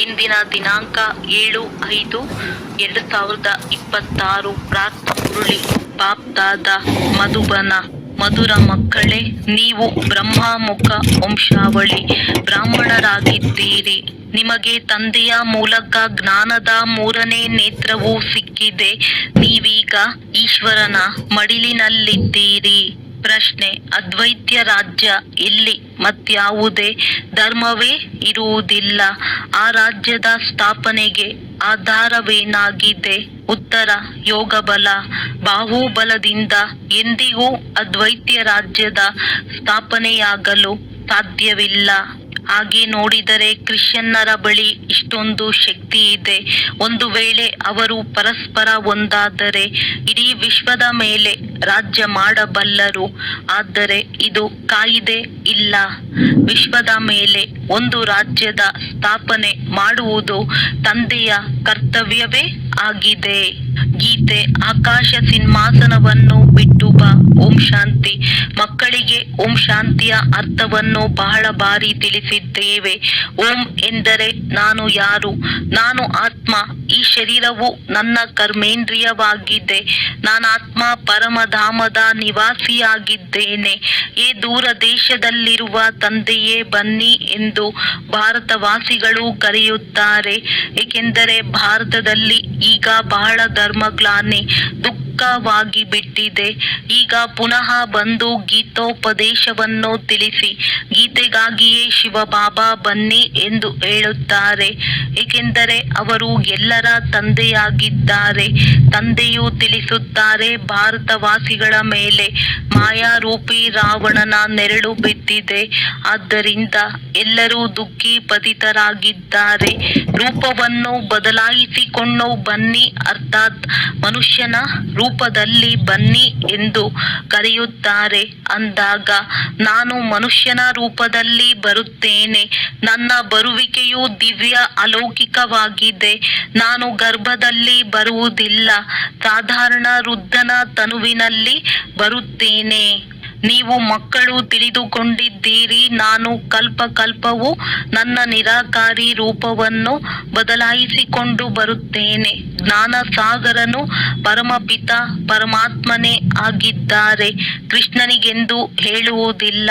ಇಂದಿನ ದಿನಾಂಕ 7/5/2026. ಪ್ರಾರ್ಥ ಮುರಳಿ ಬಾಪ್ದಾದ ಮಧುಬನ. ಮಧುರ ಮಕ್ಕಳೇ, ನೀವು ಬ್ರಹ್ಮಮುಖ ವಂಶಾವಳಿ ಬ್ರಾಹ್ಮಣರಾಗಿದ್ದೀರಿ. ನಿಮಗೆ ತಂದೆಯ ಮೂಲಕ ಜ್ಞಾನದ 3ನೇ ನೇತ್ರವೂ ಸಿಕ್ಕಿದೆ. ನೀವೀಗ ಈಶ್ವರನ ಮಡಿಲಿನಲ್ಲಿದ್ದೀರಿ. ಪ್ರಶ್ನೆ: ಅದ್ವೈತ್ಯ ರಾಜ್ಯ ಎಲ್ಲಿ? ಮತ್ಯಾವುದೇ ಧರ್ಮವೇ ಇರುವುದಿಲ್ಲ. ಆ ರಾಜ್ಯದ ಸ್ಥಾಪನೆಗೆ ಆಧಾರವೇನಾಗಿದೆ? ಉತ್ತರ: ಯೋಗಬಲ. ಬಾಹುಬಲದಿಂದ ಎಂದಿಗೂ ಅದ್ವೈತ್ಯ ರಾಜ್ಯದ ಸ್ಥಾಪನೆಯಾಗಲು ಸಾಧ್ಯವಿಲ್ಲ. ಹಾಗೆ ನೋಡಿದರೆ ಕ್ರಿಶ್ಚಿಯನ್ನರ ಬಳಿ ಇಷ್ಟೊಂದು ಶಕ್ತಿ ಇದೆ. ಒಂದು ವೇಳೆ ಅವರು ಪರಸ್ಪರ ಒಂದಾದರೆ ಇಡೀ ವಿಶ್ವದ ಮೇಲೆ ರಾಜ್ಯ ಮಾಡಬಲ್ಲರು. ಆದರೆ ಇದು ಕಾಯಿದೆ ಇಲ್ಲ. ವಿಶ್ವದ ಮೇಲೆ ಒಂದು ರಾಜ್ಯದ ಸ್ಥಾಪನೆ ಮಾಡುವುದು ತಂದೆಯ ಕರ್ತವ್ಯವೇ ಆಗಿದೆ. ಗೀತೆ: ಆಕಾಶ ಸಿಂಹಾಸನವನ್ನು ಬಿಟ್ಟು ಬಾ. ಓಂ ಶಾಂತಿ. ಮಕ್ಕಳಿಗೆ ಓಂ ಶಾಂತಿಯ ಅರ್ಥವನ್ನು ಬಹಳ ಬಾರಿ ತಿಳಿಸಿದ್ದೇವೆ. ಓಂ ಎಂದರೆ ನಾನು ಯಾರು? ನಾನು ಆತ್ಮ. ಈ ಶರೀರವು ನನ್ನ ಕರ್ಮೇಂದ್ರಿಯವಾಗಿದೆ. ನಾನಾತ್ಮ ಪರಮಧಾಮದ ನಿವಾಸಿಯಾಗಿದ್ದೇನೆ. ಏ ದೂರ ದೇಶದಲ್ಲಿರುವ ತಂದೆಯೇ ಬನ್ನಿ ಎಂದು ಭಾರತವಾಸಿಗಳು ಕರೆಯುತ್ತಾರೆ. ಏಕೆಂದರೆ ಭಾರತದಲ್ಲಿ ಈಗ ಬಹಳ ಧರ್ಮಗ್ಲಾನಿ, ದುಃಖವಾಗಿ ಬಿಟ್ಟಿದೆ. ಈಗ ಪುನಃ ಬಂದು ಗೀತೋಪದೇಶವನ್ನು ತಿಳಿಸಿ, ಗೀತೆಗಾಗಿಯೇ ಶಿವಬಾಬಾ ಬನ್ನಿ ಎಂದು ಹೇಳುತ್ತಾರೆ. ಏಕೆಂದರೆ ಅವರು ಎಲ್ಲರ ತಂದೆಯಾಗಿದ್ದಾರೆ. ತಂದೆಯು ತಿಳಿಸುತ್ತಾರೆ, ಭಾರತವಾಸಿಗಳ ಮೇಲೆ ಮಾಯಾರೂಪಿ ರಾವಣನ ನೆರಳು ಬಿದ್ದಿದೆ. ಆದ್ದರಿಂದ ಎಲ್ಲರೂ ದುಃಖಿ ಪತಿತರಾಗಿದ್ದಾರೆ. ರೂಪವನ್ನು ಬದಲಾಯಿಸಿಕೊಂಡು ಬನ್ನಿ, ಅರ್ಥಾತ್ ಮನುಷ್ಯನ ರೂಪದಲ್ಲಿ ಬನ್ನಿ ಎಂದು ಕರೆಯುತ್ತಾರೆ. ಅಂದಾಗ ನಾನು ಮನುಷ್ಯನ ರೂಪದಲ್ಲಿ ಬರುತ್ತೇನೆ. ನನ್ನ ಬರುವಿಕೆಯು ದಿವ್ಯ ಅಲೌಕಿಕವಾಗಿದೆ. ನಾನು ಗರ್ಭದಲ್ಲಿ ಬರುವುದಿಲ್ಲ. ಸಾಧಾರಣ ವೃದ್ಧನ ತನುವಿನಲ್ಲಿ ಬರುತ್ತೇನೆ. ನೀವು ಮಕ್ಕಳು ತಿಳಿದುಕೊಂಡಿದ್ದೀರಿ, ನಾನು ಕಲ್ಪ ಕಲ್ಪವೂ ನನ್ನ ನಿರಾಕಾರಿ ರೂಪವನ್ನು ಬದಲಾಯಿಸಿಕೊಂಡು ಬರುತ್ತೇನೆ. ಜ್ಞಾನ ಸಾಗರನು ಪರಮಪಿತ ಪರಮಾತ್ಮನೇ ಆಗಿದ್ದಾರೆ. ಕೃಷ್ಣನಿಗೆಂದು ಹೇಳುವುದಿಲ್ಲ.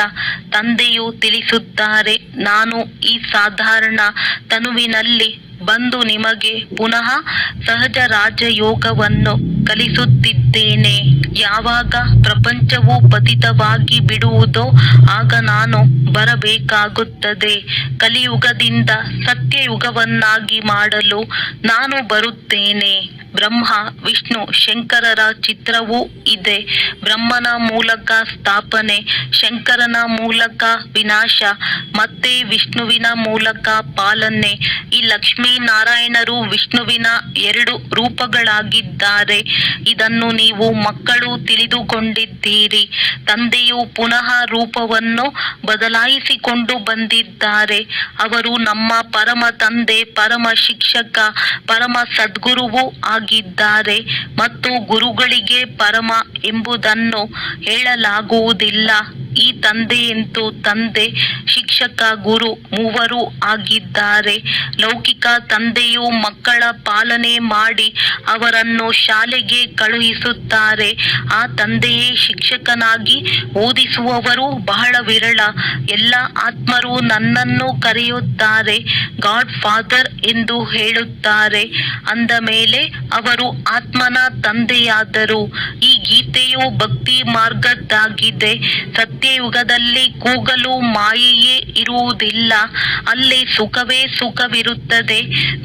ತಂದೆಯು ತಿಳಿಸುತ್ತಾರೆ, ನಾನು ಈ ಸಾಧಾರಣ ತನುವಿನಲ್ಲಿ ಬಂದು ನಿಮಗೆ ಪುನಃ ಸಹಜ ರಾಜಯೋಗವನ್ನು ಕಲಿಸುತ್ತಿದ್ದೇನೆ. ಯಾವಾಗ ಪ್ರಪಂಚವು ಪತಿತವಾಗಿ ಬಿಡುವುದೋ ಆಗ ನಾನು ಬರಬೇಕಾಗುತ್ತದೆ. ಕಲಿಯುಗದಿಂದ ಸತ್ಯಯುಗವನ್ನಾಗಿ ಮಾಡಲು ನಾನು ಬರುತ್ತೇನೆ. ಬ್ರಹ್ಮ ವಿಷ್ಣು ಶಂಕರರ ಚಿತ್ರವೂ ಇದೆ. ಬ್ರಹ್ಮನ ಮೂಲಕ ಸ್ಥಾಪನೆ, ಶಂಕರನ ಮೂಲಕ ವಿನಾಶ, ಮತ್ತೆ ವಿಷ್ಣುವಿನ ಮೂಲಕ ಪಾಲನೆ. ಈ ಲಕ್ಷ್ಮೀ ನಾರಾಯಣರು ವಿಷ್ಣುವಿನ 2 ರೂಪಗಳಾಗಿದ್ದಾರೆ. ಇದನ್ನು ನೀವು ಮಕ್ಕಳು ತಿಳಿದುಕೊಂಡಿದ್ದೀರಿ. ತಂದೆಯು ಪುನಃ ರೂಪವನ್ನು ಬದಲಾಯಿಸಿಕೊಂಡು ಬಂದಿದ್ದಾರೆ. ಅವರು ನಮ್ಮ ಪರಮ ತಂದೆ, ಪರಮ ಶಿಕ್ಷಕ, ಪರಮ ಸದ್ಗುರುವೂ ಆಗಿದ್ದಾರೆ. ಮತ್ತು ಗುರುಗಳಿಗೆ ಪರಮ ಎಂಬುದನ್ನು ಹೇಳಲಾಗುವುದಿಲ್ಲ. ಈ ತಂದೆಯಂತೂ ತಂದೆ, ಶಿಕ್ಷಕ, ಗುರು ಮೂವರೂ ಆಗಿದ್ದಾರೆ. ಲೌಕಿಕ ತಂದೆಯು ಮಕ್ಕಳ ಪಾಲನೆ ಮಾಡಿ ಅವರನ್ನು ಶಾಲೆಗೆ ಕಳುಹಿಸುತ್ತಾರೆ. ಆ ತಂದೆಯೇ ಶಿಕ್ಷಕನಾಗಿ ಓದಿಸುವವರು ಬಹಳ ವಿರಳ. ಎಲ್ಲ ಆತ್ಮರು ನನ್ನನ್ನು ಕರೆಯುತ್ತಾರೆ ಗಾಡ್ ಫಾದರ್ ಎಂದು ಹೇಳುತ್ತಾರೆ. ಅಂದ ಮೇಲೆ ಅವರು ಆತ್ಮನ ತಂದೆಯಾದರು. ಈ ಗೀತೆಯು ಭಕ್ತಿ ಮಾರ್ಗದ್ದಾಗಿದೆ. ಸತ್ಯಯುಗದಲ್ಲಿ ಕೂಗಲು ಮಾಯೆಯೇ ಇರುವುದಿಲ್ಲ. ಅಲ್ಲಿ ಸುಖವೇ ಸುಖವಿರುತ್ತದೆ.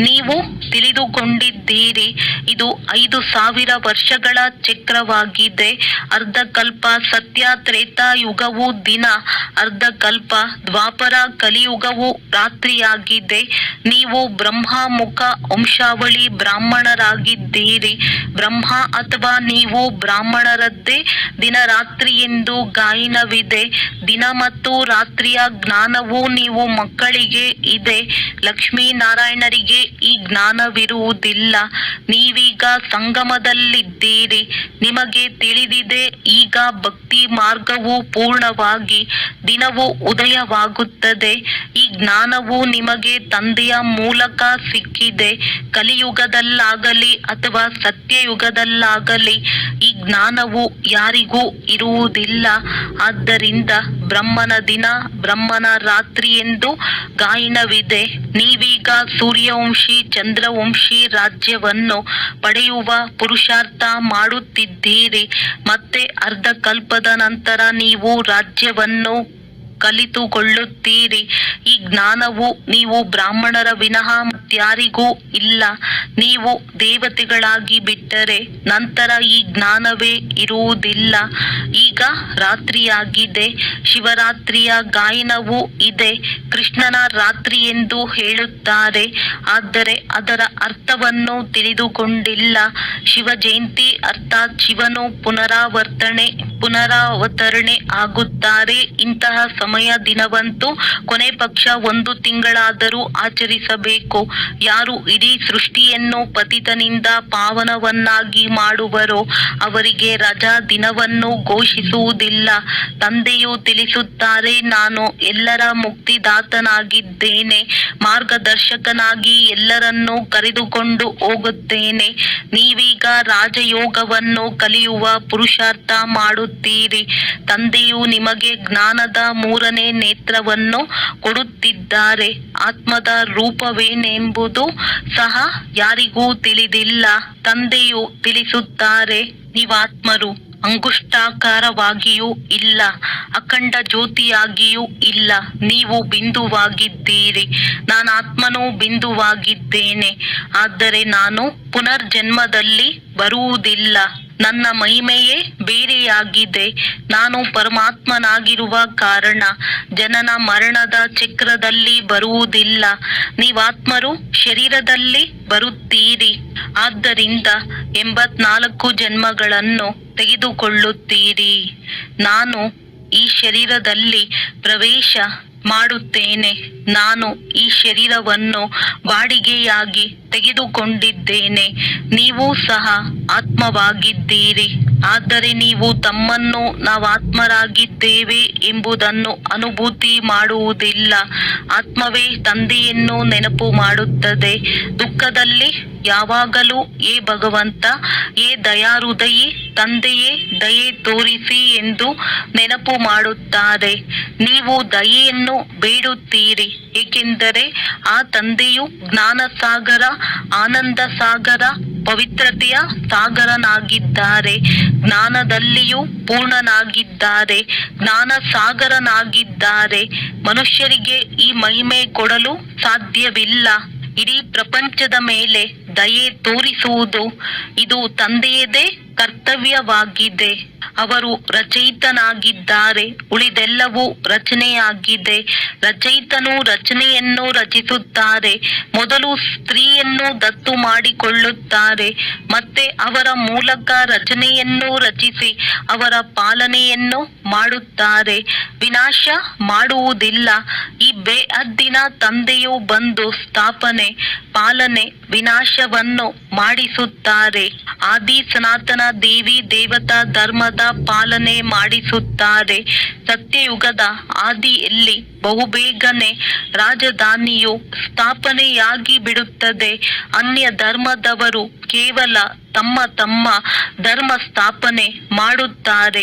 ನೀವು ತಿಳಿದುಕೊಂಡಿದ್ದೀರಿ, ಇದು 5000 ವರ್ಷಗಳ ಚಕ್ರವಾಗಿದೆ. ಅರ್ಧಕಲ್ಪ ಸತ್ಯ ತ್ರೇತಾಯುಗವು ದಿನ, ಅರ್ಧಕಲ್ಪ ದ್ವಾಪರ ಕಲಿಯುಗವು ರಾತ್ರಿಯಾಗಿದೆ. ನೀವು ಬ್ರಹ್ಮಮುಖ ವಂಶಾವಳಿ ಬ್ರಾಹ್ಮಣರಾಗಿದ್ದೀರಿ. ಬ್ರಹ್ಮ ಅಥವಾ ನೀವು ಬ್ರಾಹ್ಮಣರದ್ದೇ ದಿನರಾತ್ರಿ ಎಂದು ಗಾಯನವಿದೆ. ತಿಳಿದಿದೆ. ದಿನ ಮತ್ತು ರಾತ್ರಿಯ ಜ್ಞಾನವು ನೀವು ಮಕ್ಕಳಿಗೆ ಇದೆ, ಲಕ್ಷ್ಮೀನಾರಾಯಣರಿಗೆ ಈ ಜ್ಞಾನವಿರುವುದಿಲ್ಲ. ನೀವೀಗ ಸಂಗಮದಲ್ಲಿದ್ದೀರಿ, ನಿಮಗೆ ತಿಳಿದಿದೆ. ಈಗ ಭಕ್ತಿ ಮಾರ್ಗವು ಪೂರ್ಣವಾಗಿ ದಿನವೂ ಉದಯವಾಗುತ್ತದೆ. ಈ ಜ್ಞಾನವು ನಿಮಗೆ ತಂದೆಯ ಮೂಲಕ ಸಿಕ್ಕಿದೆ. ಕಲಿಯುಗದಲ್ಲಾಗಲಿ ಅಥವಾ ಸತ್ಯಯುಗದಲ್ಲಾಗಲಿ ಈ ಜ್ಞಾನವು ಯಾರಿಗೂ ಇರುವುದಿಲ್ಲ. ಆದ್ದರಿಂದ ಬ್ರಹ್ಮನ ದಿನ, ಬ್ರಹ್ಮನ ರಾತ್ರಿ ಎಂದು ಗಾಯನವಿದೆ. ನೀವೀಗ ಸೂರ್ಯವಂಶಿ, ಚಂದ್ರವಂಶಿ ರಾಜ್ಯವನ್ನು ಪಡೆಯುವ ಪುರುಷಾರ್ಥ ಮಾಡುತ್ತಿದ್ದೀರಿ. ಮತ್ತೆ ಅರ್ಧ ಕಲ್ಪದ ನಂತರ ನೀವು ರಾಜ್ಯವನ್ನು ಕಲಿತುಕೊಳ್ಳುತ್ತೀರಿ. ಈ ಜ್ಞಾನವು ನೀವು ಬ್ರಾಹ್ಮಣರ ವಿನಃ ಮತ್ಯಾರಿಗೂ ಇಲ್ಲ. ನೀವು ದೇವತೆಗಳಾಗಿ ಬಿಟ್ಟರೆ ನಂತರ ಈ ಜ್ಞಾನವೇ ಇರುವುದಿಲ್ಲ. ಈಗ ರಾತ್ರಿಯಾಗಿದೆ, ಶಿವರಾತ್ರಿಯ ಗಾಯನವೂ ಇದೆ. ಕೃಷ್ಣನ ರಾತ್ರಿ ಎಂದು ಹೇಳುತ್ತಾರೆ, ಆದರೆ ಅದರ ಅರ್ಥವನ್ನು ತಿಳಿದುಕೊಂಡಿಲ್ಲ. ಶಿವ ಜಯಂತಿ ಅರ್ಥಾತ್ ಶಿವನು ಪುನರಾವತರಣೆ ಆಗುತ್ತಾರೆ. ಇಂತಹ ಸಮಯ ದಿನವಂತೂ ಕೊನೆ ಪಕ್ಷ 1 ತಿಂಗಳಾದರೂ ಆಚರಿಸಬೇಕು. ಯಾರು ಇಡೀ ಸೃಷ್ಟಿಯನ್ನು ಪತಿತನಿಂದ ಪಾವನವನ್ನಾಗಿ ಮಾಡುವರೋ ಅವರಿಗೆ ರಜಾ ದಿನವನ್ನು ಘೋಷಿಸುವುದಿಲ್ಲ. ತಂದೆಯು ತಿಳಿಸುತ್ತಾರೆ, ನಾನು ಎಲ್ಲರ ಮುಕ್ತಿದಾತನಾಗಿದ್ದೇನೆ, ಮಾರ್ಗದರ್ಶಕನಾಗಿ ಎಲ್ಲರನ್ನೂ ಕರೆದುಕೊಂಡು ಹೋಗುತ್ತೇನೆ. ನೀವೀಗ ರಾಜಯೋಗವನ್ನು ಕಲಿಯುವ ಪುರುಷಾರ್ಥ ಮಾಡುತ್ತೀರಿ. ತಂದೆಯು ನಿಮಗೆ ಜ್ಞಾನದ 3ನೇ ನೇತ್ರವನ್ನು ಕೊಡುತ್ತಿದ್ದಾರೆ. ಆತ್ಮದ ರೂಪವೇನೆಂಬುದು ಸಹ ಯಾರಿಗೂ ತಿಳಿದಿಲ್ಲ. ತಂದೆಯು ತಿಳಿಸುತ್ತಾರೆ, ನೀವಾತ್ಮರು ಅಂಗುಷ್ಟಾಕಾರವಾಗಿಯೂ ಇಲ್ಲ, ಅಖಂಡ ಜ್ಯೋತಿಯಾಗಿಯೂ ಇಲ್ಲ. ನೀವು ಬಿಂದುವಾಗಿದ್ದೀರಿ. ನಾನಾತ್ಮನೂ ಬಿಂದುವಾಗಿದ್ದೇನೆ. ಆದರೆ ನಾನು ಪುನರ್ಜನ್ಮದಲ್ಲಿ ಬರುವುದಿಲ್ಲ. ನನ್ನ ಮಹಿಮೆಯೇ ಬೇರೆಯಾಗಿದೆ. ನಾನು ಪರಮಾತ್ಮನಾಗಿರುವ ಕಾರಣ ಜನನ ಮರಣದ ಚಕ್ರದಲ್ಲಿ ಬರುವುದಿಲ್ಲ. ನೀವಾತ್ಮರು ಶರೀರದಲ್ಲಿ ಬರುತ್ತೀರಿ. ಆದ್ದರಿಂದ 84 ಜನ್ಮಗಳನ್ನು ತೆಗೆದುಕೊಳ್ಳುತ್ತೀರಿ. ನಾನು ಈ ಶರೀರದಲ್ಲಿ ಪ್ರವೇಶ ಮಾಡುತ್ತೇನೆ. ನಾನು ಈ ಶರೀರವನ್ನು ಬಾಡಿಗೆಯಾಗಿ ತೆಗೆದುಕೊಂಡಿದ್ದೇನೆ. ನೀವು ಸಹ ಆತ್ಮವಾಗಿದ್ದೀರಿ. ಆದರೆ ನೀವು ತಮ್ಮನ್ನು ನಾವಾತ್ಮರಾಗಿದ್ದೇವೆ ಎಂಬುದನ್ನು ಅನುಭೂತಿ ಮಾಡುವುದಿಲ್ಲ. ಆತ್ಮವೇ ತಂದೆಯನ್ನು ನೆನಪು ಮಾಡುತ್ತದೆ. ದುಃಖದಲ್ಲಿ ಯಾವಾಗಲೂ ಏ ಭಗವಂತ, ಏ ದಯಾಹೃದಯಿ ತಂದೆಯೇ ದಯೆ ತೋರಿಸಿ ಎಂದು ನೆನಪು ಮಾಡುತ್ತಾರೆ. ನೀವು ದಯೆಯನ್ನು ಬೇಡುತ್ತೀರಿ, ಏಕೆಂದರೆ ಆ ತಂದೆಯು ಜ್ಞಾನ ಸಾಗರ, ಆನಂದ ಸಾಗರ, ಪವಿತ್ರತೆಯ ಸಾಗರನಾಗಿದ್ದಾರೆ. ಜ್ಞಾನದಲ್ಲಿಯೂ ಪೂರ್ಣನಾಗಿದ್ದಾರೆ, ಜ್ಞಾನ ಸಾಗರನಾಗಿದ್ದಾರೆ. ಮನುಷ್ಯರಿಗೆ ಈ ಮಹಿಮೆ ಕೊಡಲು ಸಾಧ್ಯವಿಲ್ಲ. ಇಡೀ ಪ್ರಪಂಚದ ಮೇಲೆ ದಯೆ ತೋರಿಸುವುದು ಇದು ತಂದೆಯದೇ ಕರ್ತವ್ಯವಾಗಿದೆ. ಅವರು ರಚಯಿತನಾಗಿದ್ದಾರೆ, ಉಳಿದೆಲ್ಲವೂ ರಚನೆಯಾಗಿದೆ. ರಚಯಿತನು ರಚನೆಯನ್ನು ರಚಿಸುತ್ತಾರೆ. ಮೊದಲು ಸ್ತ್ರೀಯನ್ನು ದತ್ತು ಮಾಡಿಕೊಳ್ಳುತ್ತಾರೆ, ಮತ್ತೆ ಅವರ ಮೂಲಕ ರಚನೆಯನ್ನು ರಚಿಸಿ ಅವರ ಪಾಲನೆಯನ್ನು ಮಾಡುತ್ತಾರೆ. ವಿನಾಶ ಮಾಡುವುದಿಲ್ಲ. ಈ ಬೇಹದ್ದಿನ ತಂದೆಯು ಬಂದು ಸ್ಥಾಪನೆ, ಪಾಲನೆ, ವಿನಾಶವನ್ನು ಮಾಡಿಸುತ್ತಾರೆ. ಆದಿ ಸನಾತನ ದೇವಿ ದೇವತಾ ಧರ್ಮದ ಪಾಲನೆ ಮಾಡಿಸುತ್ತಾರೆ. ಸತ್ಯಯುಗದ ಆದಿಯಲ್ಲಿ ಬಹುಬೇಗನೆ ರಾಜಧಾನಿಯು ಸ್ಥಾಪನೆಯಾಗಿ ಬಿಡುತ್ತದೆ. ಅನ್ಯ ಧರ್ಮದವರು ಕೇವಲ ತಮ್ಮ ಧರ್ಮ ಸ್ಥಾಪನೆ ಮಾಡುತ್ತಾರೆ.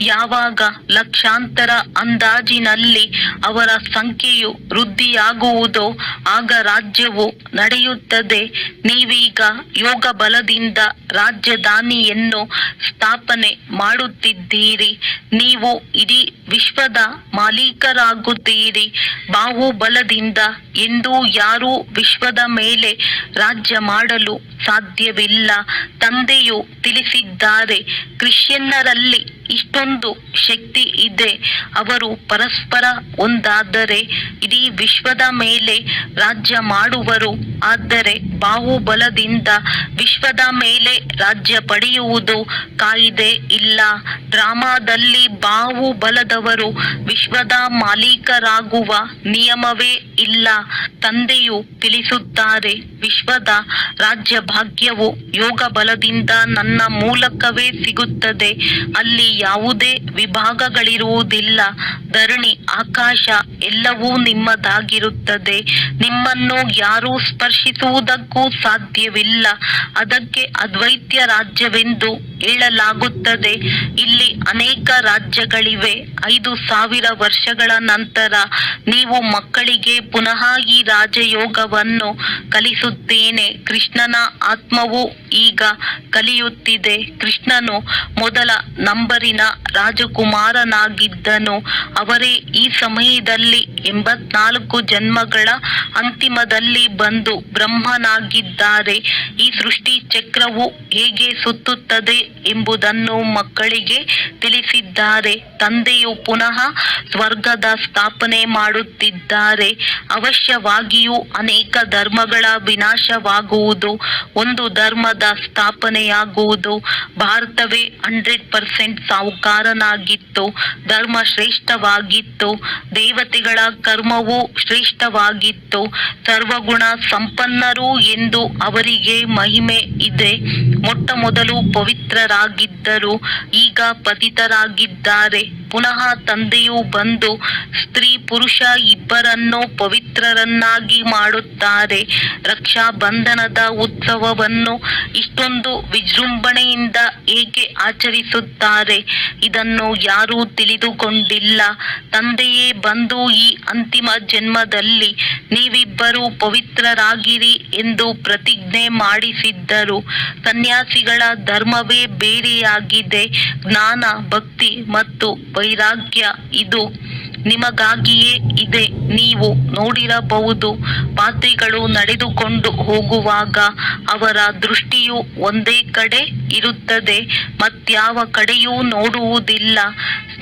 ಯಾವಾಗ ಲಕ್ಷಾಂತರ ಅಂದಾಜಿನಲ್ಲಿ ಅವರ ಸಂಖ್ಯೆಯು ವೃದ್ಧಿಯಾಗುವುದೋ ಆಗ ರಾಜ್ಯವು ನಡೆಯುತ್ತದೆ. ನೀವೀಗ ಯೋಗ ಬಲದಿಂದ ರಾಜಧಾನಿಯನ್ನು ಸ್ಥಾಪನೆ ಮಾಡುತ್ತಿದ್ದೀರಿ. ನೀವು ಇಡೀ ವಿಶ್ವದ ಮಾಲೀಕರಾಗುತ್ತೀರಿ. ಬಾಹುಬಲದಿಂದ ಎಂದೂ ಯಾರೂ ವಿಶ್ವದ ಮೇಲೆ ರಾಜ್ಯ ಮಾಡಲು ಸಾಧ್ಯವಿಲ್ಲ. ತಂದೆಯು ತಿಳಿಸಿದ್ದಾರೆ, ಕ್ರಿಶ್ಚಿಯನ್ನರಲ್ಲಿ ಇಷ್ಟೊಂದು ಶಕ್ತಿ ಇದೆ. ಅವರು ಪರಸ್ಪರ ಒಂದಾದರೆ ಇಡೀ ವಿಶ್ವದ ಮೇಲೆ ರಾಜ್ಯ ಮಾಡುವರು. ಆದರೆ ಬಾಹುಬಲದಿಂದ ವಿಶ್ವದ ಮೇಲೆ ರಾಜ್ಯ ಪಡೆಯುವುದು ಕಾಯಿದೆ ಇಲ್ಲ. ಡ್ರಾಮಾದಲ್ಲಿ ಬಾಹುಬಲದವರು ವಿಶ್ವದ ಮಾಲೀಕರಾಗುವ ನಿಯಮವೇ ಇಲ್ಲ. ತಂದೆಯು ತಿಳಿಸುತ್ತಾರೆ, ವಿಶ್ವದ ರಾಜ್ಯ ಭಾಗ್ಯವು ಯೋಗ ಬಲದಿಂದ ನನ್ನ ಮೂಲಕವೇ ಸಿಗುತ್ತದೆ. ಅಲ್ಲಿ ಯಾವುದೇ ವಿಭಾಗಗಳಿರುವುದಿಲ್ಲ. ಧರಣಿ, ಆಕಾಶ ಎಲ್ಲವೂ ನಿಮ್ಮದಾಗಿರುತ್ತದೆ. ನಿಮ್ಮನ್ನು ಯಾರೂ ಸ್ಪರ್ಶಿಸುವುದಕ್ಕೂ ಸಾಧ್ಯವಿಲ್ಲ. ಅದಕ್ಕೆ ಅದ್ವೈತ್ಯ ರಾಜ್ಯವೆಂದು ಹೇಳಲಾಗುತ್ತದೆ. ಇಲ್ಲಿ ಅನೇಕ ರಾಜ್ಯಗಳಿವೆ. 5000 ವರ್ಷಗಳ ನಂತರ ನೀವು ಮಕ್ಕಳಿಗೆ ಪುನಃ ಈ ರಾಜಯೋಗವನ್ನು ಕಲಿಸುತ್ತೇನೆ. ಕೃಷ್ಣನ ಆತ್ಮವು ಈಗ ಕಲಿಯುತ್ತಿದೆ. ಕೃಷ್ಣನು ಮೊದಲ ನಂಬರಿನ ರಾಜಕುಮಾರನಾಗಿದ್ದನು. ಅವರೇ ಈ ಸಮಯದಲ್ಲಿ 84 ಜನ್ಮಗಳ ಅಂತಿಮದಲ್ಲಿ ಬಂದು ಬ್ರಹ್ಮನಾಗಿದ್ದಾರೆ. ಈ ಸೃಷ್ಟಿ ಚಕ್ರವು ಹೇಗೆ ಸುತ್ತುತ್ತದೆ ಎಂಬುದನ್ನು ಮಕ್ಕಳಿಗೆ ತಿಳಿಸಿದ್ದಾರೆ. ತಂದೆಯು ಪುನಃ ಸ್ವರ್ಗದ ಸ್ಥಾಪನೆ ಮಾಡುತ್ತಿದ್ದಾರೆ. ಅವಶ್ಯವಾಗಿಯೂ ಅನೇಕ ಧರ್ಮಗಳ ವಿನಾಶವಾಗುವುದು, ಒಂದು ಧರ್ಮದ ಸ್ಥಾಪನೆಯಾಗುವುದು. ಭಾರತವೇ 100% ಸಾಹುಕಾರನಾಗಿತ್ತು. ಧರ್ಮ ಶ್ರೇಷ್ಠವಾಗಿತ್ತು. ದೇವತೆಗಳ ಕರ್ಮವೂ ಶ್ರೇಷ್ಠವಾಗಿತ್ತು. ಸರ್ವಗುಣ ಸಂಪನ್ನರು ಎಂದು ಅವರಿಗೆ ಮಹಿಮೆ ಇದೆ. ಮೊಟ್ಟ ಮೊದಲು ಪವಿತ್ರರಾಗಿದ್ದರು, ಈಗ ಪತಿತರಾಗಿದ್ದಾರೆ. ಪುನಃ ತಂದೆಯು ಬಂದು ಸ್ತ್ರೀ ಪುರುಷ ಇಬ್ಬರನ್ನೂ ಪವಿತ್ರರನ್ನಾಗಿ ಮಾಡುತ್ತಾರೆ. ರಕ್ಷಾ ಬಂಧನದ ಉತ್ಸವವನ್ನು ಇಷ್ಟೊಂದು ವಿಜೃಂಭಣೆಯಿಂದ ಏಕೆ ಆಚರಿಸುತ್ತಾರೆ? ಇದನ್ನು ಯಾರೂ ತಿಳಿದುಕೊಂಡಿಲ್ಲ. ತಂದೆಯೇ ಬಂದು ಈ ಅಂತಿಮ ಜನ್ಮದಲ್ಲಿ ನೀವಿಬ್ಬರು ಪವಿತ್ರರಾಗಿರಿ ಎಂದು ಪ್ರತಿಜ್ಞೆ ಮಾಡಿಸಿದ್ದರು. ಸನ್ಯಾಸಿಗಳ ಧರ್ಮವೇ ಬೇರೆಯಾಗಿದೆ. ಜ್ಞಾನ, ಭಕ್ತಿ ಮತ್ತು ವೈರಾಗ್ಯ ಇದು ನಿಮಗಾಗಿಯೇ ಇದೆ. ನೀವು ನೋಡಿರಬಹುದು, ಪಾದ್ರಿಗಳು ನಡೆದುಕೊಂಡು ಹೋಗುವಾಗ ಅವರ ದೃಷ್ಟಿಯು ಒಂದೇ ಕಡೆ ಇರುತ್ತದೆ, ಮತ್ಯಾವ ಕಡೆಯೂ ನೋಡುವುದಿಲ್ಲ.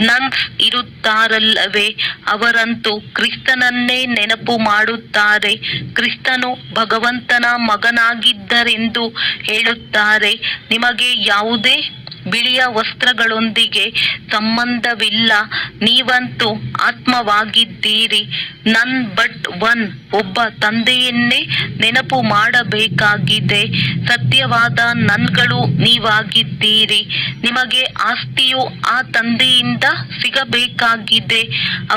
ನನ್ಸ್ ಇರುತ್ತಾರಲ್ಲವೇ, ಅವರಂತೂ ಕ್ರಿಸ್ತನನ್ನೇ ನೆನಪು ಮಾಡುತ್ತಾರೆ. ಕ್ರಿಸ್ತನು ಭಗವಂತನ ಮಗನಾಗಿದ್ದರೆಂದು ಹೇಳುತ್ತಾರೆ. ನಿಮಗೆ ಯಾವುದೇ ಬಿಳಿಯ ವಸ್ತ್ರಗಳೊಂದಿಗೆ ಸಂಬಂಧವಿಲ್ಲ. ನೀವಂತೂ ಆತ್ಮವಾಗಿದ್ದೀರಿ. ನನ್ ಬಟ್ ಒನ್, ಒಬ್ಬ ತಂದೆಯನ್ನೇ ನೆನಪು ಮಾಡಬೇಕಾಗಿದೆ. ಸತ್ಯವಾದ ನನ್ಗಳು ನೀವಾಗಿದ್ದೀರಿ. ನಿಮಗೆ ಆಸ್ತಿಯು ಆ ತಂದೆಯಿಂದ ಸಿಗಬೇಕಾಗಿದೆ.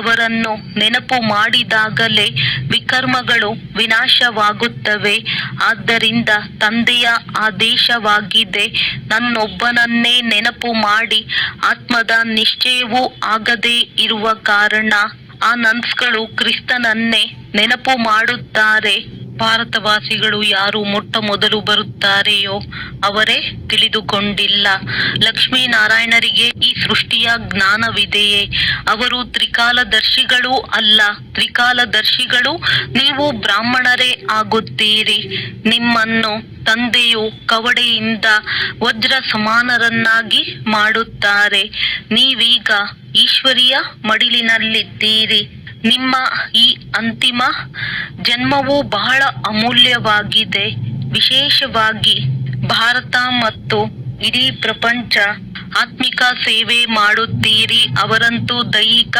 ಅವರನ್ನು ನೆನಪು ಮಾಡಿದಾಗಲೇ ವಿಕರ್ಮಗಳು ವಿನಾಶವಾಗುತ್ತವೆ. ಆದ್ದರಿಂದ ತಂದೆಯ ಆದೇಶವಾಗಿದೆ, ನನ್ನೊಬ್ಬನನ್ನೇ ನೆನಪು ಮಾಡಿ. ಆತ್ಮದ ನಿಶ್ಚಯವೂ ಆಗದೇ ಇರುವ ಕಾರಣ ಆ ನನ್ಸ್ಗಳು ಕ್ರಿಸ್ತನನ್ನೇ ನೆನಪು ಮಾಡುತ್ತಾರೆ. ಭಾರತವಾಸಿಗಳು ಯಾರು ಮೊಟ್ಟ ಮೊದಲು ಬರುತ್ತಾರೆಯೋ ಅವರೇ ತಿಳಿದುಕೊಂಡಿಲ್ಲ. ಲಕ್ಷ್ಮೀನಾರಾಯಣರಿಗೆ ಈ ಸೃಷ್ಟಿಯ ಜ್ಞಾನವಿದೆಯೇ? ಅವರು ತ್ರಿಕಾಲದರ್ಶಿಗಳೂ ಅಲ್ಲ. ತ್ರಿಕಾಲದರ್ಶಿಗಳು ನೀವು ಬ್ರಾಹ್ಮಣರೇ ಆಗುತ್ತೀರಿ. ನಿಮ್ಮನ್ನು ತಂದೆಯು ಕವಡೆಯಿಂದ ವಜ್ರ ಸಮಾನರನ್ನಾಗಿ ಮಾಡುತ್ತಾರೆ. ನೀವೀಗ ಈಶ್ವರಿಯ ಮಡಿಲಿನಲ್ಲಿದ್ದೀರಿ. ನಿಮ್ಮ ಈ ಅಂತಿಮ ಜನ್ಮವು ಬಹಳ ಅಮೂಲ್ಯವಾಗಿದೆ. ವಿಶೇಷವಾಗಿ ಭಾರತ ಮತ್ತು ಇಡೀ ಪ್ರಪಂಚ ಆತ್ಮಿಕ ಸೇವೆ ಮಾಡುತ್ತೀರಿ. ಅವರಂತೂ ದೈಹಿಕ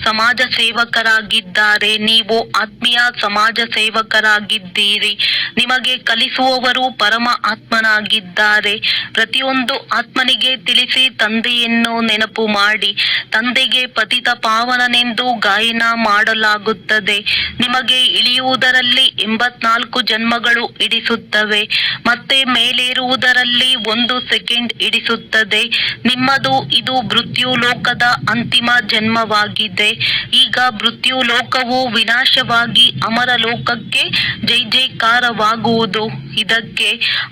ಸಮಾಜ ಸೇವಕರಾಗಿದ್ದಾರೆ. ನೀವು ಆತ್ಮೀಯ ಸಮಾಜ ಸೇವಕರಾಗಿದ್ದೀರಿ. ನಿಮಗೆ ಕಲಿಸುವವರು ಪರಮ ಆತ್ಮನಾಗಿದ್ದಾರೆ. ಪ್ರತಿಯೊಂದು ಆತ್ಮನಿಗೆ ತಿಳಿಸಿ ತಂದೆಯನ್ನು ನೆನಪು ಮಾಡಿ. ತಂದೆಗೆ ಪತಿತ ಪಾವನನೆಂದು ಗಾಯನ ಮಾಡಲಾಗುತ್ತದೆ. ನಿಮಗೆ ಇಳಿಯುವುದರಲ್ಲಿ 84 ಜನ್ಮಗಳು ಹಿಡಿಸುತ್ತವೆ, ಮತ್ತೆ ಮೇಲೇರುವುದರಲ್ಲಿ 1 ಸೆಕೆಂಡ್ ಹಿಡಿಸುತ್ತದೆ. ನಿಮ್ಮದು ಇದು ಮೃತ್ಯುಲೋಕದ ಅಂತಿಮ ಜನ್ಮವಾಗಿದೆ. ಈಗ ಮೃತ್ಯುಲೋಕವು ವಿನಾಶವಾಗಿ ಅಮರ ಲೋಕಕ್ಕೆ ಜೈ ಜೈಕಾರವಾಗುವುದು. ಇದಕ್ಕೆ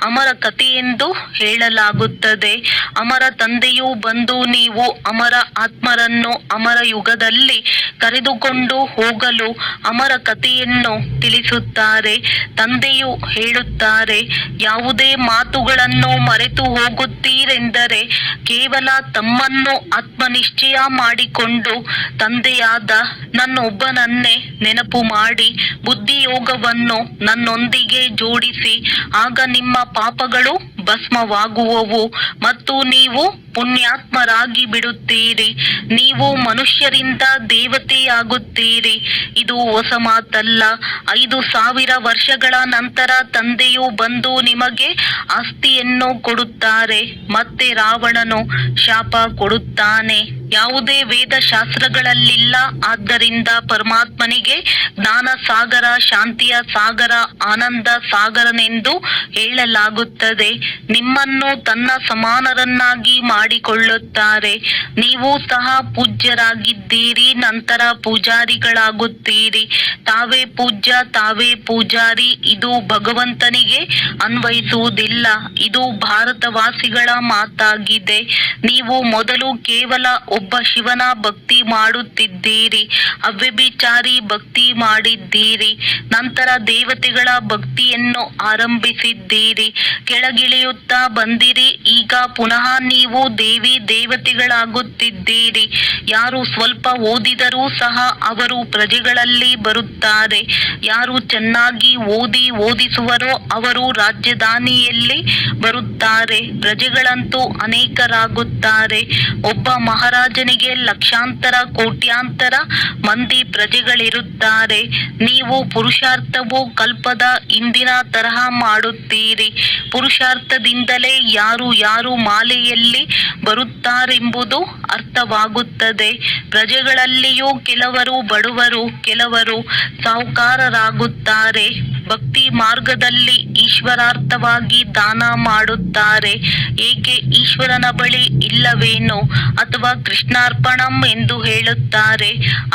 ಅಮರ ಕಥೆಯೆಂದು ಹೇಳಲಾಗುತ್ತದೆ. ಅಮರ ತಂದೆಯು ಬಂದು ನೀವು ಅಮರ ಆತ್ಮರನ್ನು ಅಮರ ಯುಗದಲ್ಲಿ ಕರೆದುಕೊಂಡು ಹೋಗಲು ಅಮರ ಕಥೆಯನ್ನು ತಿಳಿಸುತ್ತಾರೆ. ತಂದೆಯು ಹೇಳುತ್ತಾರೆ, ಯಾವುದೇ ಮಾತುಗಳನ್ನು ಮರೆತು ಹೋಗುತ್ತೀರೆಂದರೆ ಕೇವಲ ತಮ್ಮನ್ನು ಆತ್ಮನಿಶ್ಚಯ ಮಾಡಿಕೊಂಡು ತಂದೆಯಾದ ನನ್ನೊಬ್ಬನನ್ನೇ ನೆನಪು ಮಾಡಿ ಬುದ್ಧಿಯೋಗವನ್ನು ನನ್ನೊಂದಿಗೆ ಜೋಡಿಸಿ, ಆಗ ನಿಮ್ಮ ಪಾಪಗಳು ಭಸ್ಮವಾಗುವವು ಮತ್ತು ನೀವು ಪುಣ್ಯಾತ್ಮರಾಗಿ ಬಿಡುತ್ತೀರಿ. ನೀವು ಮನುಷ್ಯರಿಂದ ದೇವತೆಯಾಗುತ್ತೀರಿ. ಇದು ಹೊಸ ಮಾತಲ್ಲ. 5,000 ವರ್ಷಗಳ ನಂತರ ತಂದೆಯು ಬಂದು ನಿಮಗೆ ಆಸ್ತಿಯನ್ನು ಕೊಡುತ್ತಾರೆ. ಮತ್ತೆ ರಾವಣನು ಶಾಪ ಕೊಡುತ್ತಾನೆ. ಯಾವುದೇ ವೇದಶಾಸ್ತ್ರಗಳಲ್ಲಿಲ್ಲ. ಆದ್ದರಿಂದ ಪರಮಾತ್ಮನಿಗೆ ಜ್ಞಾನ ಸಾಗರ, ಶಾಂತಿಯ ಸಾಗರ, ಆನಂದ ಸಾಗರನೆಂದು ಹೇಳಲಾಗುತ್ತದೆ. ನಿಮ್ಮನ್ನು ತನ್ನ ಸಮಾನರನ್ನಾಗಿ ಮಾಡಿಕೊಳ್ಳುತ್ತಾರೆ. ನೀವು ಸಹ ಪೂಜ್ಯರಾಗಿದ್ದೀರಿ, ನಂತರ ಪೂಜಾರಿಗಳಾಗುತ್ತೀರಿ. ತಾವೇ ಪೂಜ್ಯ, ತಾವೇ ಪೂಜಾರಿ. ಇದು ಭಗವಂತನಿಗೆ ಅನ್ವಯಿಸುವುದಿಲ್ಲ. ಇದು ಭಾರತವಾಸಿಗಳ ಮಾತಾಗಿದೆ. ನೀವು ಮೊದಲು ಕೇವಲ ಒಬ್ಬ ಶಿವನ ಭಕ್ತಿ ಮಾಡುತ್ತಿದ್ದೀರಿ, ಅವ್ಯಭಿಚಾರಿ ಭಕ್ತಿ ಮಾಡಿದ್ದೀರಿ. ನಂತರ ದೇವತೆಗಳ ಭಕ್ತಿಯನ್ನು ಆರಂಭಿಸಿದ್ದೀರಿ, ಕೆಳಗಿಳಿಯುತ್ತಾ ಬಂದಿರಿ. ಈಗ ಪುನಃ ನೀವು ದೇವಿ ದೇವತೆಗಳಾಗುತ್ತಿದ್ದೀರಿ. ಯಾರು ಸ್ವಲ್ಪ ಓದಿದರೂ ಸಹ ಅವರು ಪ್ರಜೆಗಳಲ್ಲಿ ಬರುತ್ತಾರೆ. ಯಾರು ಚೆನ್ನಾಗಿ ಓದಿಸುವರೋ ಅವರು ರಾಜಧಾನಿಯಲ್ಲಿ ಬರುತ್ತಾರೆ. ಪ್ರಜೆಗಳಂತೂ ಅನೇಕರಾಗುತ್ತಾರೆ. ಒಬ್ಬ ಮಹಾರಾಜನಿಗೆ ಲಕ್ಷಾಂತರ ಕೋಟ್ಯಾಂತರ ಮಂದಿ ಪ್ರಜೆಗಳಿರುತ್ತಾರೆ. ನೀವು ಪುರುಷಾರ್ಥವು ಕಲ್ಪದ ಹಿಂದಿನ ತರಹ ಮಾಡುತ್ತೀರಿ. ಪುರುಷಾರ್ಥದಿಂದಲೇ ಯಾರು ಯಾರು ಮಾಲೆಯಲ್ಲಿ ಬರುತ್ತಾರೆಂಬುದು ಅರ್ಥವಾಗುತ್ತದೆ. ಪ್ರಜೆಗಳಲ್ಲಿಯೂ ಕೆಲವರು ಬಡವರು, ಕೆಲವರು ಸಾಹುಕಾರರಾಗುತ್ತಾರೆ. ಭಕ್ತಿ ಮಾರ್ಗದಲ್ಲಿ ಈಶ್ವರಾರ್ಥವಾಗಿ ದಾನ ಮಾಡುತ್ತಾರೆ. ಏಕೆ ಈಶ್ವರನ ಬಳಿ ಇಲ್ಲವೇನೋ ಅಥವಾ ಕೃಷ್ಣಾರ್ಪಣಂ ಎಂದು ಹೇಳುತ್ತಾರೆ.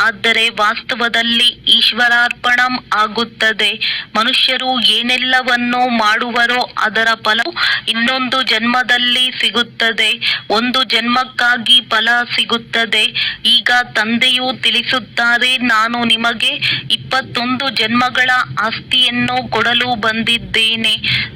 ಆದರೆ ವಾಸ್ತವದಲ್ಲಿ ಈಶ್ವರಾರ್ಪಣಂ ಆಗುತ್ತದೆ. ಮನುಷ್ಯರು ಏನೆಲ್ಲವನ್ನೋ ಮಾಡುವರೋ ಅದರ ಫಲವು ಇನ್ನೊಂದು ಜನ್ಮದಲ್ಲಿ ಸಿಗುತ್ತದೆ. ಒಂದು ಜನ್ಮಕ್ಕಾಗಿ ಫಲ ಸಿಗುತ್ತದೆ. ಈಗ ತಂದೆಯು ತಿಳಿಸುತ್ತಾರೆ, ನಾನು ನಿಮಗೆ 21 ಜನ್ಮಗಳ ಆಸ್ತಿಯನ್ನು ಕೊಡಲು ಬಂದಿದ್ದೇನೆ.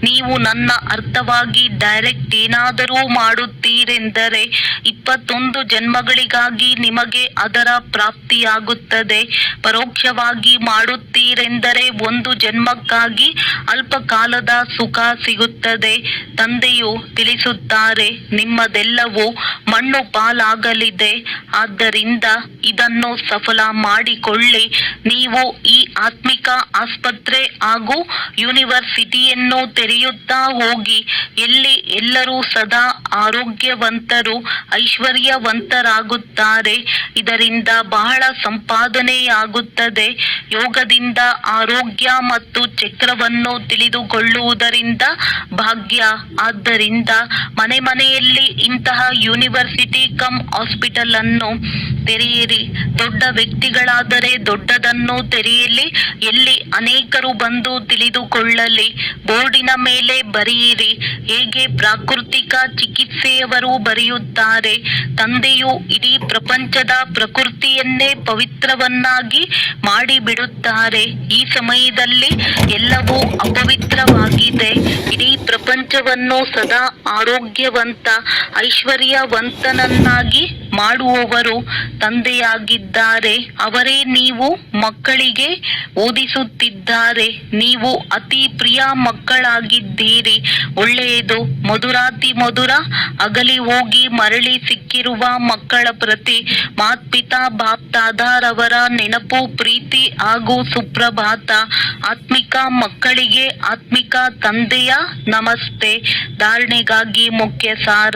ನೀವು ನನ್ನ ಅರ್ಥವಾಗಿ ಡೈರೆಕ್ಟ್ ಏನಾದರೂ ಮಾಡುತ್ತೀರೆಂದರೆ 21 ಜನ್ಮಗಳಿಗಾಗಿ ನಿಮಗೆ ಅದರ ಪ್ರಾಪ್ತಿಯಾಗುತ್ತದೆ. ಪರೋಕ್ಷವಾಗಿ ಮಾಡುತ್ತೀರೆಂದರೆ ಒಂದು ಜನ್ಮಕ್ಕಾಗಿ ಅಲ್ಪ ಕಾಲದ ಸುಖ ಸಿಗುತ್ತದೆ. ತಂದೆಯು ತಿಳಿಸುತ್ತಾರೆ, ನಿಮ್ಮದೆಲ್ಲವೂ ಮಣ್ಣು ಪಾಲಾಗಲಿದೆ. ಆದ್ದರಿಂದ ಇದನ್ನು ಸಫಲ ಮಾಡಿಕೊಳ್ಳಿ. ನೀವು ಈ ಆತ್ಮಿಕ ಆಸ್ಪತ್ರೆ ಹಾಗೂ ಯೂನಿವರ್ಸಿಟಿಯನ್ನು ತೆರೆಯುತ್ತಾ ಹೋಗಿ. ಎಲ್ಲಿ ಎಲ್ಲರೂ ಸದಾ ಆರೋಗ್ಯವಂತರು, ಐಶ್ವರ್ಯವಂತರಾಗುತ್ತಾರೆ. ಇದರಿಂದ ಬಹಳ ಸಂಪಾದನೆಯಾಗುತ್ತದೆ. ಯೋಗದಿಂದ ಆರೋಗ್ಯ ಮತ್ತು ಚಕ್ರವನ್ನು ತಿಳಿದುಕೊಳ್ಳುವುದರಿಂದ ಭಾಗ್ಯ. ಆದ್ದರಿಂದ ಮನೆ ಮನೆಯಲ್ಲಿ ಇಂತಹ ಯೂನಿವರ್ಸಿಟಿ ಕಮ್ ಹಾಸ್ಪಿಟಲ್ ಅನ್ನು ತೆರೆಯಿರಿ. ದೊಡ್ಡ ವ್ಯಕ್ತಿಗಳಾದರೆ ದೊಡ್ಡದನ್ನು ತೆರೆಯಲಿ, ಎಲ್ಲಿ ಅನೇಕರು ಬಂದು ತಿಳಿದುಕೊಳ್ಳಲಿ. ಬೋರ್ಡಿನ ಮೇಲೆ ಬರೆಯಿರಿ, ಹೇಗೆ ಪ್ರಾಕೃತಿಕ ಚಿಕಿತ್ಸೆಯವರು ಬರೆಯುತ್ತಾರೆ. ತಂದೆಯು ಇಡೀ ಪ್ರಪಂಚದ ಪ್ರಕೃತಿಯನ್ನೇ ಪವಿತ್ರವನ್ನಾಗಿ ಮಾಡಿಬಿಡುತ್ತಾರೆ. ಈ ಸಮಯದಲ್ಲಿ ಎಲ್ಲವೂ ಅಪವಿತ್ರವಾಗಿದೆ. ಇಡೀ ಪ್ರಪಂಚವನ್ನು ಸದಾ ಆರೋಗ್ಯವಂತ, ಐಶ್ವರ್ಯವಂತನನ್ನಾಗಿ ಮಾಡುವವರು ತಂದೆಯಾಗಿದ್ದಾರೆ. ಅವರೇ ನೀವು ಮಕ್ಕಳಿಗೆ ಓದಿಸುತ್ತಿದ್ದಾರೆ. ನೀವು ಅತಿ ಪ್ರಿಯ ಮಕ್ಕಳಾಗಿದ್ದೀರಿ. ಒಳ್ಳೆಯದು. ಮಧುರಾತಿ ಮಧುರ ಅಗಲಿ ಹೋಗಿ ಮರಳಿ ಸಿಕ್ಕಿರುವ ಮಕ್ಕಳ ಪ್ರತಿ ಮಾತ್ಪಿತಾ ಬಾಪ್ದಾದಾರವರ ನೆನಪು, ಪ್ರೀತಿ ಹಾಗೂ ಸುಪ್ರಭಾತ. ಆತ್ಮಿಕ ಮಕ್ಕಳಿಗೆ ಆತ್ಮಿಕ ತಂದೆಯ ನಮಸ್ತೆ. ಧಾರಣೆಗಾಗಿ ಮುಖ್ಯ ಸಾರ.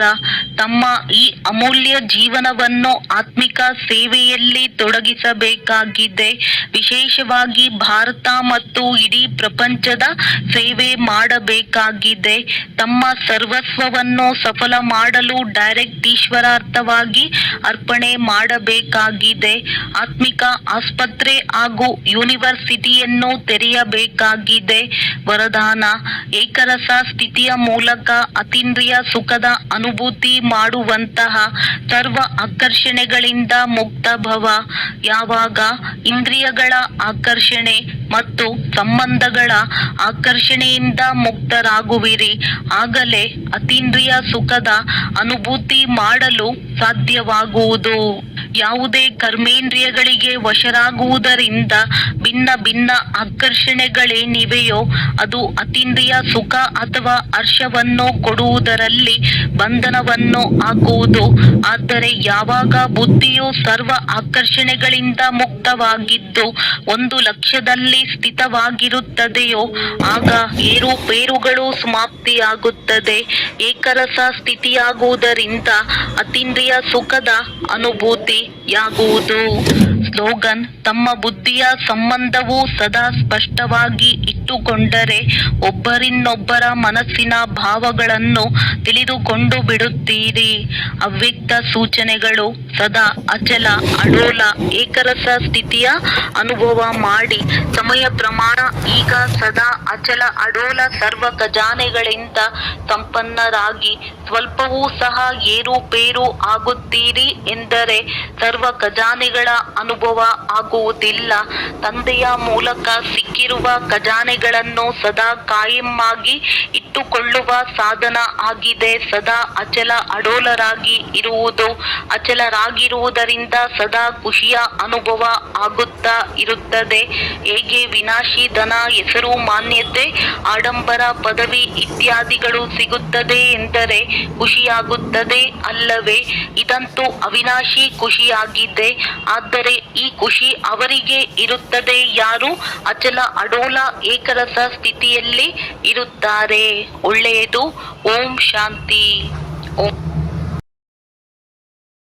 ತಮ್ಮ ಈ ಅಮೂಲ್ಯ ಜೀವನವನ್ನು ಆತ್ಮಿಕ ಸೇವೆಯಲ್ಲಿ ತೊಡಗಿಸಬೇಕಾಗಿದೆ. ವಿಶೇಷವಾಗಿ ಭಾರತ ಮತ್ತು ಇಡೀ ಪ್ರಪಂಚದ ಸೇವೆ ಮಾಡಬೇಕಾಗಿದೆ. ತಮ್ಮ ಸರ್ವಸ್ವವನ್ನು ಸಫಲ ಮಾಡಲು ಡೈರೆಕ್ಟ್ ಈಶ್ವರಾರ್ಥವಾಗಿ ಅರ್ಪಣೆ ಮಾಡಬೇಕಾಗಿದೆ. ಆತ್ಮಿಕ ಆಸ್ಪತ್ರೆ ಹಾಗೂ ಯೂನಿವರ್ಸಿಟಿಯನ್ನು ತೆರೆಯಬೇಕಾಗಿದೆ. ವರದಾನ: ಏಕರಸ ಸ್ಥಿತಿಯ ಮೂಲಕ ಅತೀಂದ್ರಿಯ ಸುಖದ ಅನುಭೂತಿ ಮಾಡುವಂತಹ ಸರ್ವ ಆಕರ್ಷಣೆಗಳಿಂದ ಮುಕ್ತ ಭವ. ಯಾವಾಗ ಇಂದ್ರಿಯಗಳ ಆಕರ್ಷಣೆ ಮತ್ತು ಸಂಬಂಧಗಳ ಆಕರ್ಷಣೆಯಿಂದ ಮುಕ್ತರಾಗುವಿರಿ. ಆಗಲೇ ಅತೀಂದ್ರಿಯ ಸುಖದ ಅನುಭೂತಿ ಮಾಡಲು ಸಾಧ್ಯವಾಗುವುದು. ಯಾವುದೇ ಕರ್ಮೇಂದ್ರಿಯಗಳಿಗೆ ವಶರಾಗುವುದರಿಂದ ಭಿನ್ನ ಭಿನ್ನ ಆಕರ್ಷಣೆಗಳೇನಿವೆಯೋ ಅದು ಅತೀಂದ್ರಿಯ ಸುಖ ಅಥವಾ ಹರ್ಷವನ್ನು ಕೊಡುವುದರಲ್ಲಿ ಬಂಧನವನ್ನು ಹಾಕುವುದು. ಆದರೆ ಯಾವಾಗ ಬುದ್ಧಿಯು ಸರ್ವ ಆಕರ್ಷಣೆಗಳಿಂದ ಮುಕ್ತವಾಗಿದ್ದು ಒಂದು ಲಕ್ಷ್ಯದಲ್ಲಿ ಸ್ಥಿತವಾಗಿರುತ್ತದೆಯೋ ಆಗ ಏರುಪೇರುಗಳು ಸಮಾಪ್ತಿಯಾಗುತ್ತದೆ. ಏಕರಸ ಸ್ಥಿತಿಯಾಗುವುದರಿಂದ ಅತೀಂದ್ರಿಯ ಸುಖದ ಅನುಭೂತಿಯಾಗುವುದು. ಸ್ಲೋಗನ್: ತಮ್ಮ ಬುದ್ಧಿಯ ಸಂಬಂಧವು ಸದಾ ಸ್ಪಷ್ಟವಾಗಿ ಇಟ್ಟುಕೊಂಡರೆ ಒಬ್ಬರಿನ್ನೊಬ್ಬರ ಮನಸ್ಸಿನ ಭಾವಗಳನ್ನು ತಿಳಿದುಕೊಂಡು ಬಿಡುತ್ತೀರಿ. ಅವ್ಯಕ್ತ ಸೂಚನೆಗಳು: ಸದಾ ಅಚಲ ಅಡೋಲ ಏಕರಸ ಸ್ಥಿತಿಯ ಅನುಭವ ಮಾಡಿ. ಸಮಯ ಪ್ರಮಾಣ: ಈಗ ಸದಾ ಅಚಲ ಅಡೋಲ ಸರ್ವ ಖಜಾನೆಗಳಿಂದ ಸಂಪನ್ನರಾಗಿ ಸ್ವಲ್ಪವೂ ಸಹ ಏರುಪೇರು ಆಗುತ್ತೀರಿ ಎಂದರೆ ಸರ್ವ ಖಜಾನೆಗಳ ಅನುಭವ ಆಗುವುದಿಲ್ಲ. ತಂದೆಯ ಮೂಲಕ ಸಿಕ್ಕಿರುವ ಖಜಾನೆಗಳನ್ನು ಸದಾ ಕಾಯಮ್ಮಾಗಿ ಇಟ್ಟುಕೊಳ್ಳುವ ಸಾಧನ ಆಗಿದೆ ಸದಾ ಅಚಲ ಅಡೋಲರಾಗಿ ಇರುವುದು. ಅಚಲರಾಗಿರುವುದರಿಂದ ಸದಾ ಖುಷಿಯ ಅನುಭವ ಆಗುತ್ತಾ ಇರುತ್ತದೆ. ಹೇಗೆ ವಿನಾಶಿ ಧನ, ಹೆಸರು, ಮಾನ್ಯತೆ, ಆಡಂಬರ, ಪದವಿ ಇತ್ಯಾದಿಗಳು ಸಿಗುತ್ತದೆ ಎಂದರೆ ಖುಷಿಯಾಗುತ್ತದೆ ಅಲ್ಲವೇ? ಇದಂತೂ ಅವಿನಾಶಿ ಖುಷಿಯಾಗಿದೆ. ಆದರೆ ಈ ಖುಷಿ ಅವರಿಗೆ ಇರುತ್ತದೆ ಯಾರು ಅಚಲ ಅಡೋಲ ಏಕರಸ ಸ್ಥಿತಿಯಲ್ಲಿ ಇರುತ್ತಾರೆ. ಒಳ್ಳೆಯದು. ಓಂ ಶಾಂತಿ. ಓಂ.